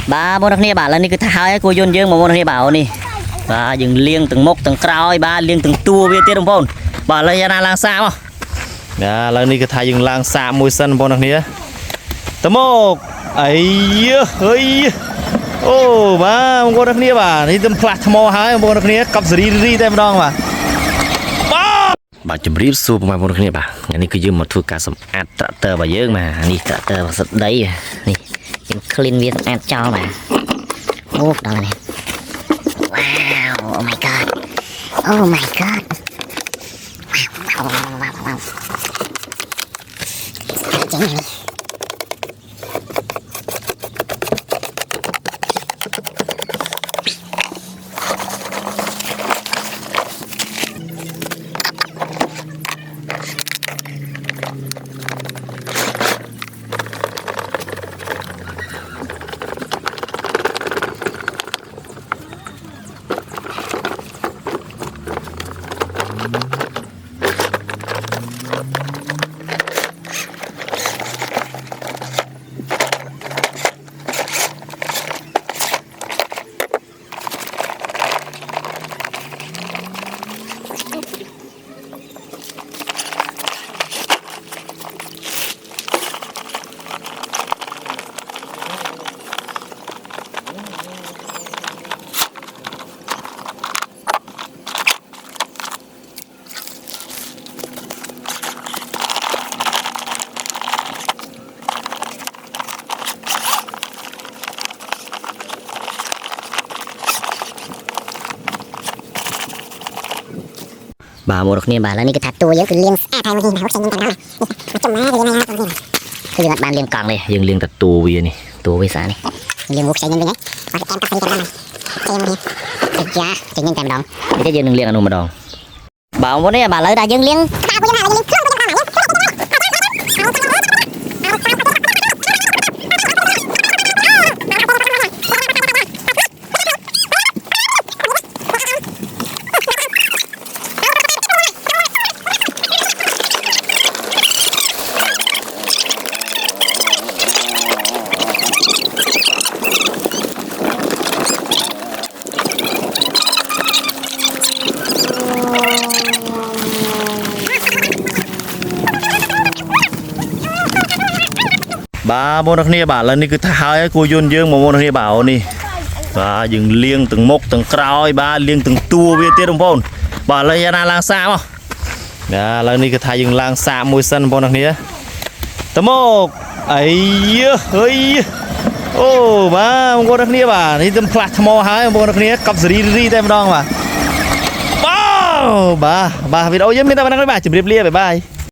ba môn này bảo làนี่คือท้ายกูยนdương mà môn này bảoนี่ba dừng liêng từng mốc từng cào ba liêng từng tua về tiết đồng phong bảo là nhà lang xa mà đó làนี่คือท้ายยังล่างสามมวยสั้นบอลนี้ตะโมกไอ้เฮ้ยโอ้มาบอลนี้บ่านี่ตำพลัดทมอหายบอลนี้กับสรีเต็มดองว่ะbà chụp rip super mà một cái này bà anh này cứ dùng một thuốc cá sấu ạt tơ bà dớt mà này tơ vào sật đấyนี่ยังclean viênแอดจอมาโอ้ดอกนี่ว้าว oh my god oh my god ว้าวเจ๋งเลยbà một này bà làนี่คือถัดตัวเยอะคือเลี้ยงไทยมาทีไหนพวกฉันยังกันนะจมมาคือยังไงนะตัวนี้คือบ้านเลี้ยงกล่องเลยยังเลี้ยงแต่ตัวเวียนี่ตัววิสานี่เลี้ยงพวกฉันยังเป็นไงมาแกมตักใส่กันมาเจ้านี่ไอ้จ้าจะยังแต่ดองนี่จะยืนเลี้ยงอนุมาดองbà một này bà lấy raยังเลี้ยงbà môn này bảo làนี่คือท้ายกูยนdương mà môn này bảoนี่bà dừng liêng từng mốc từng cào ba liêng từng tua về tiết đồng phong bảo là nhà lang xa mà đó làนี่คือท้ายยังล่างสามมวยสั้นบอลนี้ตะโมกไอ้เฮ้ยโอ้มาบอลนี้บ่านี่ตำพลัดทมอหายบอลนี้กับสรีเต็มดองว่ะบ้าวิดีโอยังไม่ได้มานั่งได้บ่าจุดเรียบบ๊ายบาย